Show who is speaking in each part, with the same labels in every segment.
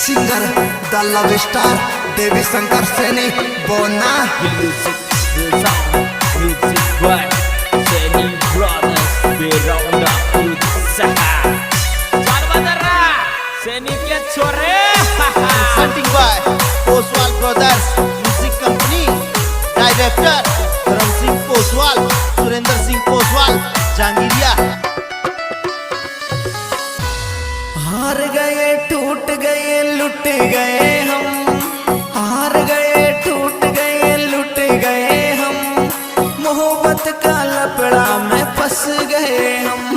Speaker 1: Singer द love star देवी शंकर सैनी बोना
Speaker 2: music by Saini brothers बेरौंदा उत्साह जानबदरा सैनी के छोरे
Speaker 3: presenting by Poswal Brothers Music Company Director Dharam Singh Poswal Surendra Singh Poswal Jangiriya
Speaker 1: हार गए टूट गए लुट गए हम हार गए टूट गए लुट गए हम मोहब्बत का लपड़ा में फंस गए हम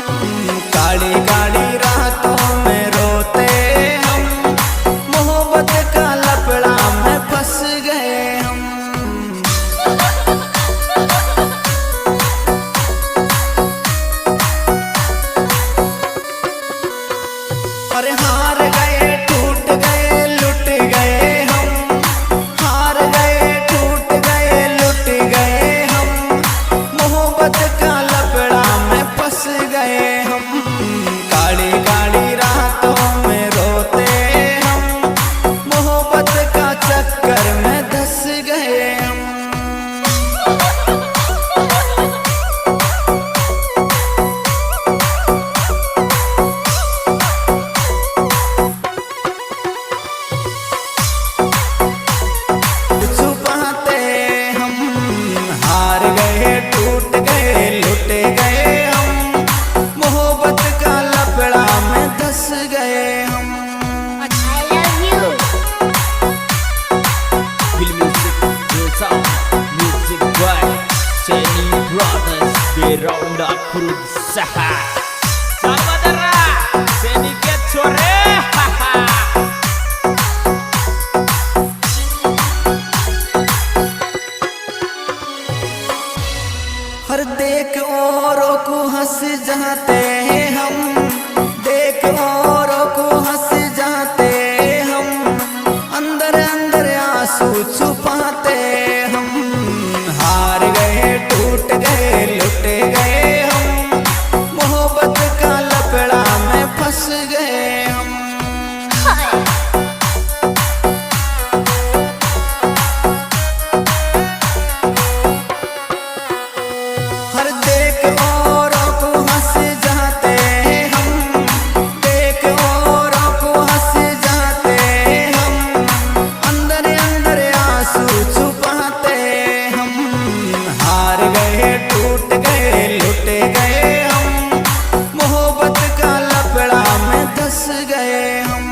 Speaker 1: काली काली रातों में रोते हम मोहब्बत का लपड़ा में फंस गए हम अरे हार गए टूट गए लुट गए हम हार गए टूट गए लुट गए हम मोहब्बत का लपड़ा में फंस गए हम काली काली रातों में रोते हम मोहब्बत का चक्कर में धंस गए हम हार गए टूट गए लुट गए हम मोहब्बत का लपड़ा में धंस गए हम
Speaker 2: म्यूजिक बाय सैनी ब्रदर्स बेरौंदा उत्साह जानबदरा सैनी के छोरे
Speaker 1: हर देख औरों को हंस जाते हैं हम देख औरों को हंस जाते हम अंदर अंदर आंसू छुपाते हम हार गए टूट गए लुट गए हम मोहब्बत का लपड़ा में फंस गए हम हर देख औरों को हंस जाते हम देख औरों को हंस जाते हम अंदर अंदर आंसू छुपाते हम हार गए टूट गए लुट गए हम मोहब्बत का लपड़ा में धंस गए हम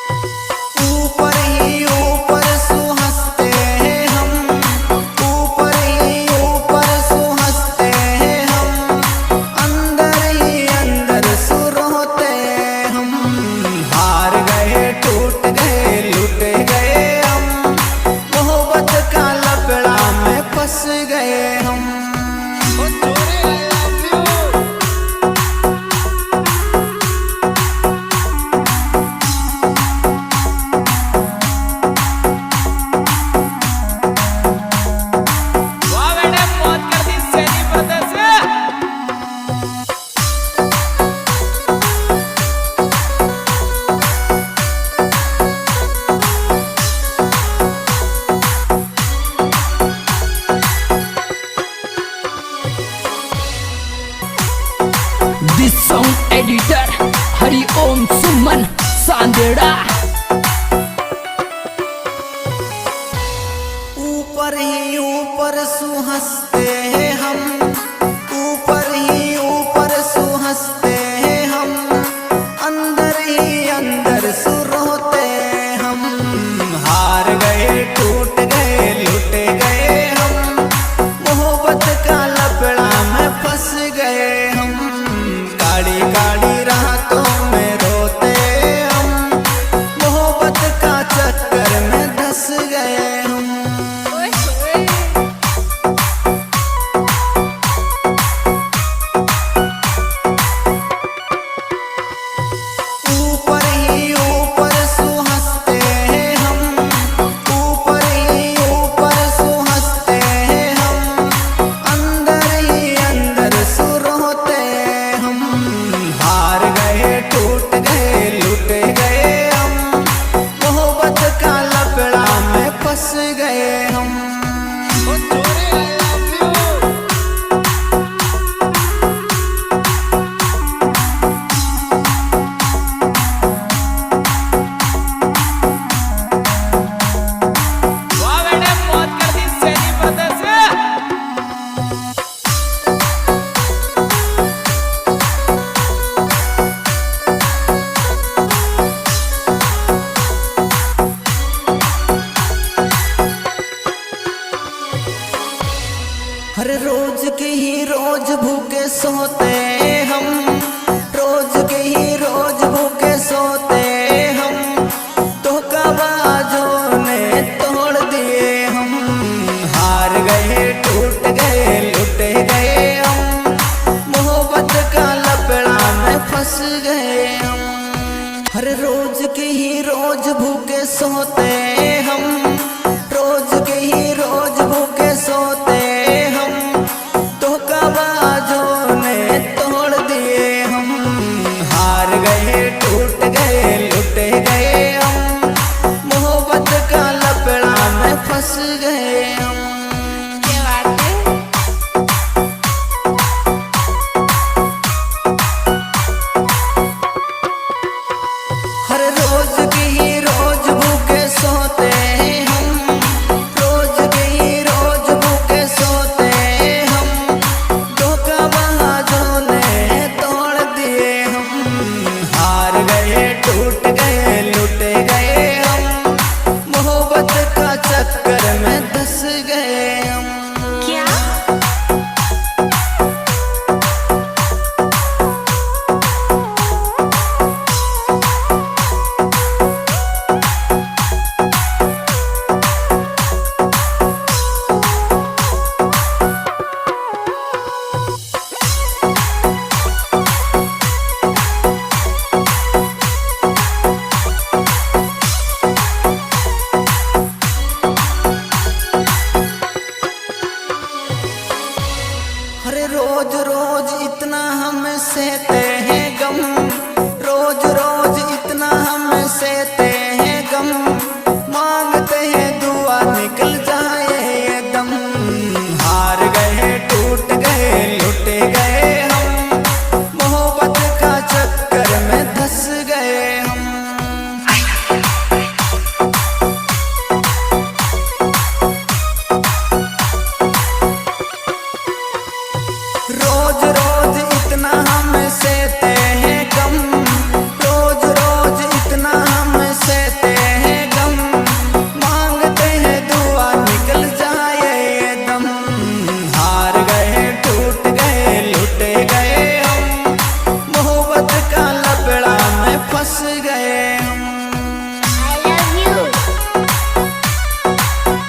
Speaker 1: ऊपर ही ऊपर सु हंसते हैं हम ऊपर ही ऊपर सु हंसते हैं हम अंदर ही अंदर सु रोते हम हार गए टूट गए लुट गए हम मोहब्बत का लपड़ा में फंस गए हम
Speaker 2: वाह बेटे मौत कर दी Saini brothers
Speaker 4: This song editor Hari Om Suman Sandera
Speaker 1: ऊपर ही ऊपर सु हंसते हैं हम ऊपर ही ऊपर सु हंसते हैं हम अंदर ही अंदर सु रोते हम हार गए टूट गए लुट गए हम मोहब्बत का लपड़ा में फंस गए हम काली काली रातों में रोते हम मोहब्बत का चक्कर में धंस गए हम हर रोज के ही रोज भूखे सोते हम, रोज के ही रोज भूखे सोते हम, धोखाबाजों ने तोड़ दिए हम, हार गए टूट गए लुट गए हम, मोहब्बत का लपड़ा में फंस गए हम। हर रोज के ही रोज भूखे सोते हम, रोज के ही रोज भूखे सोते हम, धोखाबाजों ने तोड़ दिए हम, हार गए टूट गए लुट गए हम, मोहब्बत का लपड़ा में फंस गए हम। हर रोज के ही रोज भूखे सोते हम, रोज के ही रोज भूखे सोते हम, धोखाबाजों ने तोड़ दिए हम, हार गए टूट गए लुट गए हम, मोहब्बत का चक्कर में धंस गए हम। अरे रोज रोज इतना हम सहते हैं गम, रोज रोज इतना हम सहते